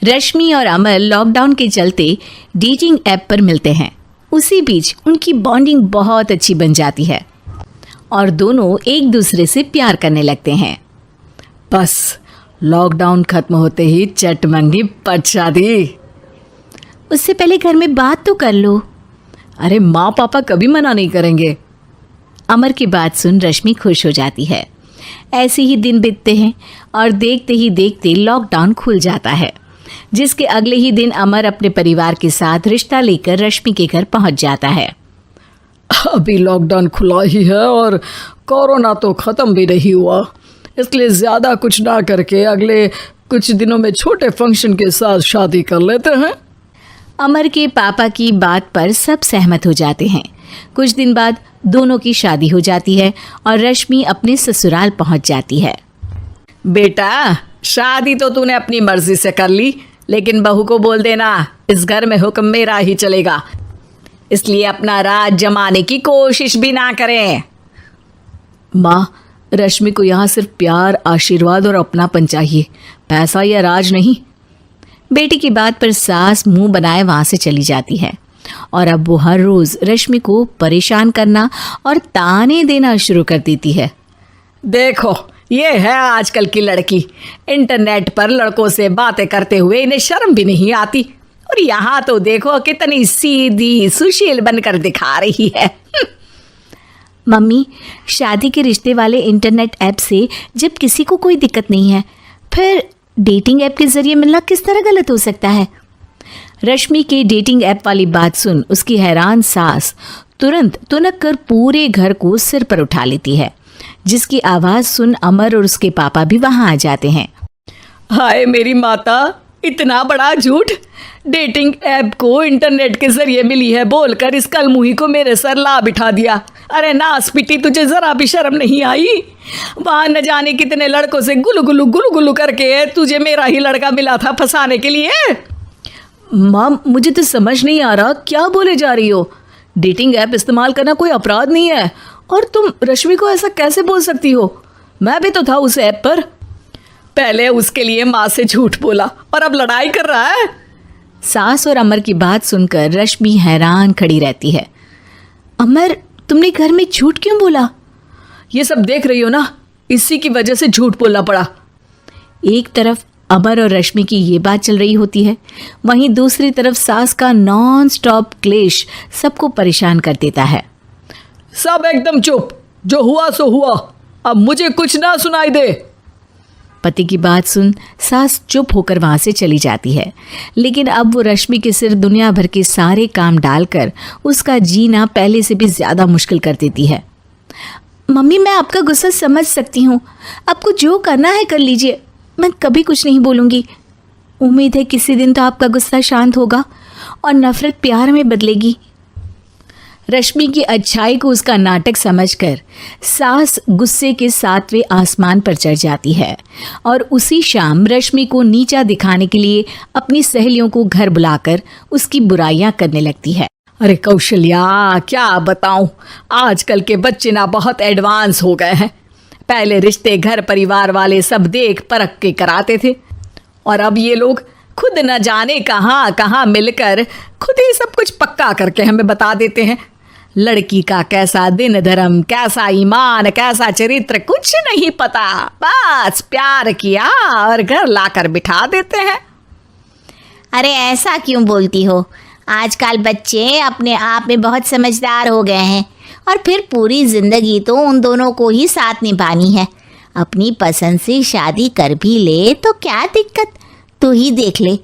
रश्मि और अमर लॉकडाउन के चलते डेटिंग ऐप पर मिलते हैं। उसी बीच उनकी बॉन्डिंग बहुत अच्छी बन जाती है और दोनों एक दूसरे से प्यार करने लगते हैं। बस लॉकडाउन खत्म होते ही चट मंगी पट शादी। उससे पहले घर में बात तो कर लो। अरे माँ पापा कभी मना नहीं करेंगे। अमर की बात सुन रश्मि खुश हो जाती है। ऐसे ही दिन बीतते हैं और देखते ही देखते लॉकडाउन खुल जाता है, जिसके अगले ही दिन अमर अपने परिवार के साथ रिश्ता लेकर रश्मि के घर पहुंच जाता है। अभी लॉकडाउन खुला ही है और कोरोना तो ख़त्म भी नहीं हुआ, इसलिए ज़्यादा कुछ ना करके अगले कुछ दिनों में छोटे फंक्शन के साथ शादी कर लेते हैं। अमर के पापा की बात पर सब सहमत हो जाते हैं। कुछ दिन बाद दोनों की शादी हो जाती है और रश्मि अपने ससुराल पहुंच जाती है। बेटा, शादी तो तूने अपनी मर्जी से कर ली, लेकिन बहू को बोल देना इस घर में हुक्म मेरा ही चलेगा, इसलिए अपना राज जमाने की कोशिश भी ना करें। माँ, रश्मि को यहाँ सिर्फ प्यार, आशीर्वाद और अपनापन चाहिए, पैसा या राज नहीं। बेटी की बात पर सास मुंह बनाए वहाँ से चली जाती है और अब वो हर रोज़ रश्मि को परेशान करना और ताने देना शुरू कर देती है। देखो, ये है आजकल की लड़की, इंटरनेट पर लड़कों से बातें करते हुए इन्हें शर्म भी नहीं आती, और यहाँ तो देखो कितनी सीधी सुशील बनकर दिखा रही है। मम्मी, शादी के रिश्ते वाले इंटरनेट ऐप से जब किसी को कोई दिक्कत नहीं है, फिर डेटिंग ऐप के जरिए मिलना किस तरह गलत हो सकता है? रश्मि के डेटिंग ऐप वाली बात सुन उसकी हैरान सास तुरंत तुनक कर पूरे घर को सिर पर उठा लेती है, जिसकी आवाज़ सुन अमर और उसके पापा भी वहाँ आ जाते हैं। हाय मेरी माता, इतना बड़ा झूठ! डेटिंग ऐप को इंटरनेट के जरिए मिली है बोलकर इस कलमुही को मेरे सर ला बिठा दिया। अरे नास पिटी, तुझे जरा भी शर्म नहीं आई? वहाँ न जाने कितने लड़कों से गुलू गुलू करके तुझे मेरा ही लड़का मिला था फंसाने के लिए। माँ, मुझे तो समझ नहीं आ रहा क्या बोले जा रही हो। डेटिंग ऐप इस्तेमाल करना कोई अपराध नहीं है, और तुम रश्मि को ऐसा कैसे बोल सकती हो? मैं भी तो था उस ऐप पर। पहले उसके लिए माँ से झूठ बोला और अब लड़ाई कर रहा है। सास और अमर की बात सुनकर रश्मि हैरान खड़ी रहती है। अमर, तुमने घर में झूठ क्यों बोला? ये सब देख रही हो ना, इसी की वजह से झूठ बोलना पड़ा। एक तरफ अमर और रश्मि की ये बात चल रही होती है, वहीं दूसरी तरफ सास का नॉन स्टॉप क्लेश सबको परेशान कर देता है। सब एकदम चुप, जो हुआ सो हुआ, अब मुझे कुछ ना सुनाई दे। पति की बात सुन सास चुप होकर वहाँ से चली जाती है, लेकिन अब वो रश्मि के सिर दुनिया भर के सारे काम डालकर उसका जीना पहले से भी ज़्यादा मुश्किल कर देती है। मम्मी, मैं आपका गुस्सा समझ सकती हूँ, आपको जो करना है कर लीजिए, मैं कभी कुछ नहीं बोलूँगी। उम्मीद है किसी दिन तो आपका गुस्सा शांत होगा और नफ़रत प्यार में बदलेगी। रश्मि की अच्छाई को उसका नाटक समझकर सास गुस्से के 7वें आसमान पर चढ़ जाती है और उसी शाम रश्मि को नीचा दिखाने के लिए अपनी सहेलियों को घर बुलाकर उसकी बुराइयां करने लगती है। अरे कौशल्या, क्या बताऊं, आजकल के बच्चे ना बहुत एडवांस हो गए हैं। पहले रिश्ते घर परिवार वाले सब देख परख के कराते थे, और अब ये लोग खुद न जाने कहाँ कहाँ मिलकर खुद ही सब कुछ पक्का करके हमें बता देते हैं। लड़की का कैसा दिन धर्म, कैसा ईमान, कैसा चरित्र कुछ नहीं पता, बस प्यार किया और घर लाकर बिठा देते हैं। अरे ऐसा क्यों बोलती हो? आजकल बच्चे अपने आप में बहुत समझदार हो गए हैं, और फिर पूरी ज़िंदगी तो उन दोनों को ही साथ निभानी है। अपनी पसंद से शादी कर भी ले तो क्या दिक्कत? तू ही देख ले,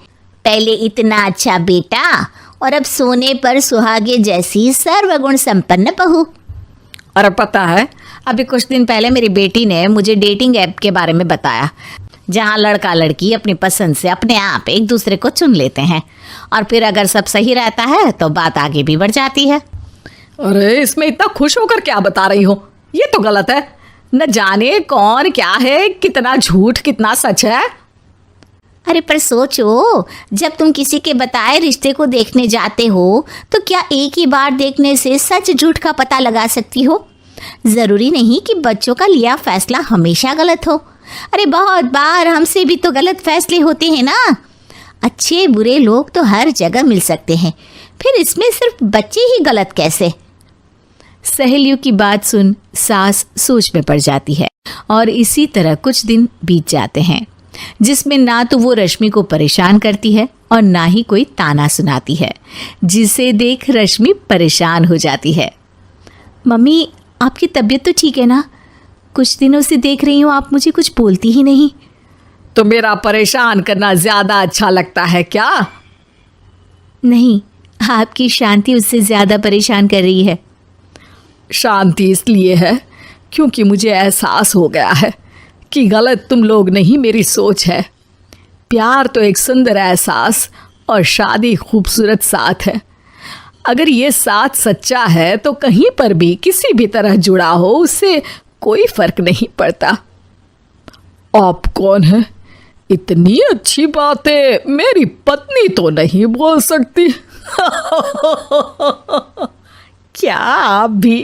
पहले इतना अच्छा बेटा और अब सोने पर सुहागे जैसी सर्वगुण संपन्न बहू। और पता है, अभी कुछ दिन पहले मेरी बेटी ने मुझे डेटिंग ऐप के बारे में बताया, जहाँ लड़का लड़की अपनी पसंद से अपने आप एक दूसरे को चुन लेते हैं, और फिर अगर सब सही रहता है तो बात आगे भी बढ़ जाती है। अरे इसमें इतना खुश होकर क्या बता रही हो? ये तो गलत है। न जाने कौन क्या है, कितना झूठ कितना सच है। अरे पर सोचो, जब तुम किसी के बताए रिश्ते को देखने जाते हो तो क्या एक ही बार देखने से सच झूठ का पता लगा सकती हो? ज़रूरी नहीं कि बच्चों का लिया फैसला हमेशा गलत हो। अरे बहुत बार हमसे भी तो गलत फैसले होते हैं ना। अच्छे बुरे लोग तो हर जगह मिल सकते हैं, फिर इसमें सिर्फ बच्चे ही गलत कैसे? सहेलियों की बात सुन सास सोच में पड़ जाती है और इसी तरह कुछ दिन बीत जाते हैं जिसमें ना तो वो रश्मि को परेशान करती है और ना ही कोई ताना सुनाती है, जिसे देख रश्मि परेशान हो जाती है। मम्मी, आपकी तबीयत तो ठीक है ना? कुछ दिनों से देख रही हूँ आप मुझे कुछ बोलती ही नहीं। तो मेरा परेशान करना ज्यादा अच्छा लगता है क्या? नहीं, आपकी शांति उससे ज़्यादा परेशान कर रही है। शांति इसलिए है क्योंकि मुझे एहसास हो गया है कि गलत तुम लोग नहीं, मेरी सोच है। प्यार तो एक सुंदर एहसास और शादी खूबसूरत साथ है। अगर ये साथ सच्चा है तो कहीं पर भी किसी भी तरह जुड़ा हो उससे कोई फर्क नहीं पड़ता। आप कौन है? इतनी अच्छी बातें मेरी पत्नी तो नहीं बोल सकती। क्या आप भी?